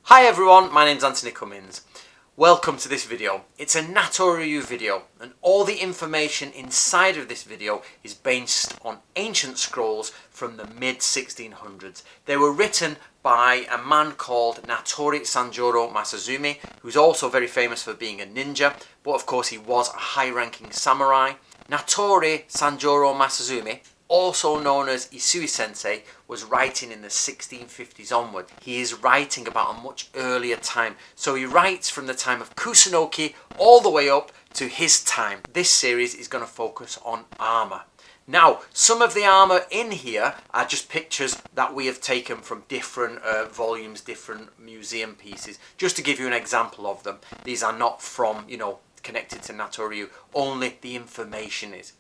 Hi everyone, my name's Anthony Cummins. Welcome to this video. It's a Natori video and all the information inside of this video is based on ancient scrolls from the mid-1600s. They were written by a man called Natori Sanjuro Masazumi, who's also very famous for being a ninja, but of course he was a high-ranking samurai. Natori Sanjuro Masazumi, also known as Isui Sensei, was writing in the 1650s onward. He is writing about a much earlier time. So he writes from the time of Kusunoki all the way up to his time. This series is going to focus on armour. Now, some of the armour in here are just pictures that we have taken from different volumes, different museum pieces, just to give you an example of them. These are not from, connected to Natori, only the information is.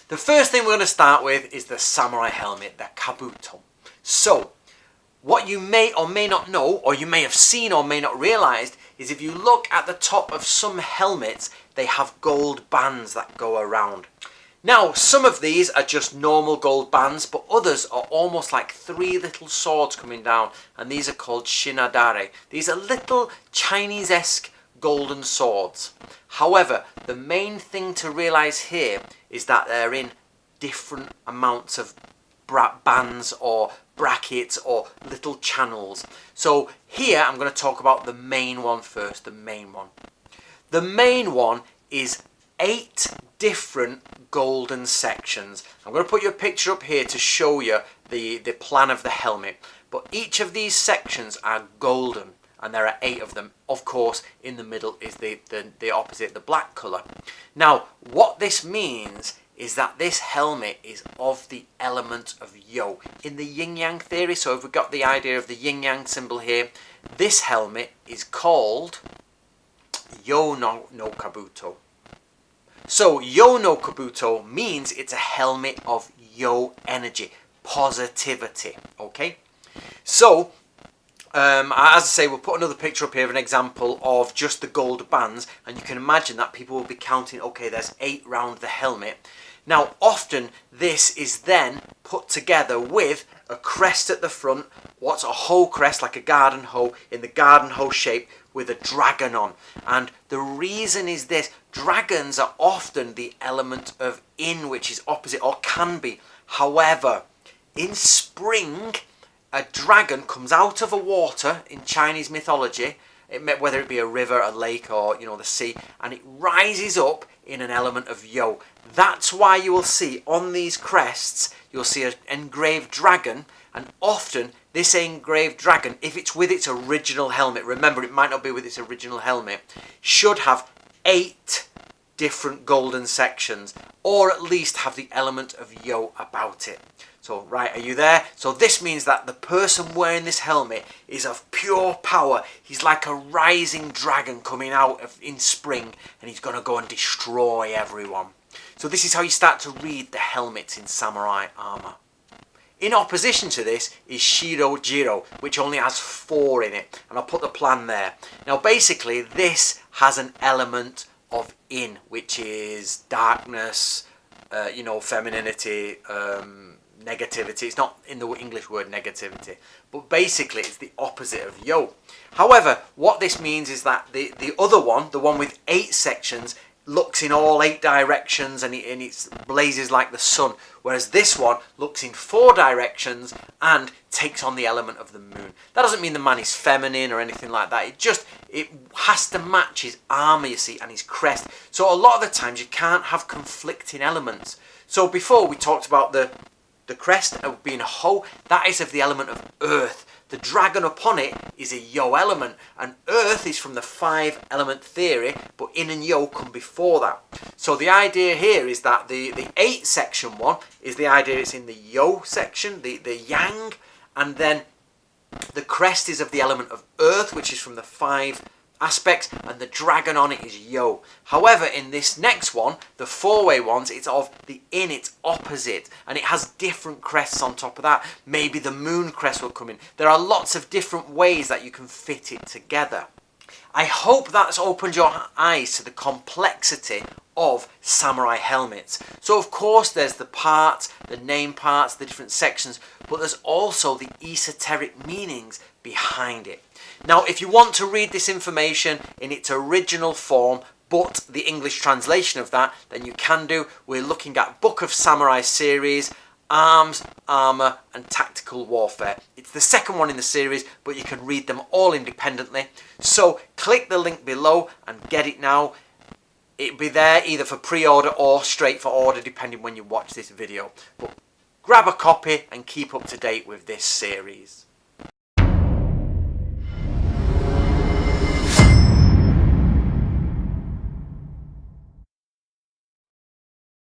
The first thing we're going to start with is the samurai helmet, the kabuto. So, what you may or may not know, or you may have seen or may not realised, is if you look at the top of some helmets, they have gold bands that go around. Now, some of these are just normal gold bands, but others are almost like three little swords coming down, and these are called shinadare. These are little Chinese-esque golden swords. However, the main thing to realise here is that they're in different amounts of bands or brackets or little channels. So here I'm going to talk about the main one first, the main one. The main one is 8 different golden sections. I'm going to put you a picture up here to show you the plan of the helmet. But each of these sections are golden. And there are 8 of them. Of course, in the middle is the opposite, the black colour. Now, what this means is that this helmet is of the element of Yo. In the yin-yang theory, so if we've got the idea of the yin-yang symbol here, this helmet is called Yo no Kabuto. So, Yo no Kabuto means it's a helmet of Yo energy, positivity, okay? So, as I say, we'll put another picture up here of an example of just the gold bands, and you can imagine that people will be counting, okay, there's 8 round the helmet. Now, often this is then put together with a crest at the front, what's a hoe crest, like a garden hoe, in the garden hoe shape, with a dragon on. And the reason is this: dragons are often the element of yin, which is opposite, or can be. However, in spring, a dragon comes out of a water in Chinese mythology, whether it be a river, a lake, or the sea, and it rises up in an element of Yo. That's why you will see on these crests, you'll see an engraved dragon, and often this engraved dragon, if it's with its original helmet, remember it might not be with its original helmet, should have 8 different golden sections, or at least have the element of Yo about it. So, right, are you there? So this means that the person wearing this helmet is of pure power. He's like a rising dragon coming out in spring, and he's going to go and destroy everyone. So this is how you start to read the helmets in samurai armour. In opposition to this is Shiro Jiro, which only has 4 in it. And I'll put the plan there. Now basically this has an element of in, which is darkness, femininity, negativity. It's not in the English word negativity, but basically it's the opposite of Yo. However, what this means is that the other one, the one with 8 sections, looks in all 8 directions and it blazes like the sun, whereas this one looks in 4 directions and takes on the element of the moon. That doesn't mean the man is feminine or anything like that. It has to match his armour, you see, and his crest. So a lot of the times you can't have conflicting elements. So before we talked about the crest of being a hoe, that is of the element of earth. The dragon upon it is a Yo element, and earth is from the 5 element theory, but in and Yo come before that. So the idea here is that the 8 section one is the idea it's in the Yo section, the yang, and then the crest is of the element of earth, which is from the 5 aspects, and the dragon on it is Yo. However, in this next one, the 4-way ones, it's of the in, it's opposite, and it has different crests on top of that. Maybe the moon crest will come in. There are lots of different ways that you can fit it together. I hope that's opened your eyes to the complexity of samurai helmets. So of course there's the parts, the name parts, the different sections, but there's also the esoteric meanings behind it. Now, if you want to read this information in its original form, but the English translation of that, then you can do. We're looking at Book of Samurai series, Arms, Armour and Tactical Warfare. It's the second one in the series, but you can read them all independently. So click the link below and get it now. It'll be there either for pre-order or straight for order, depending when you watch this video. But grab a copy and keep up to date with this series.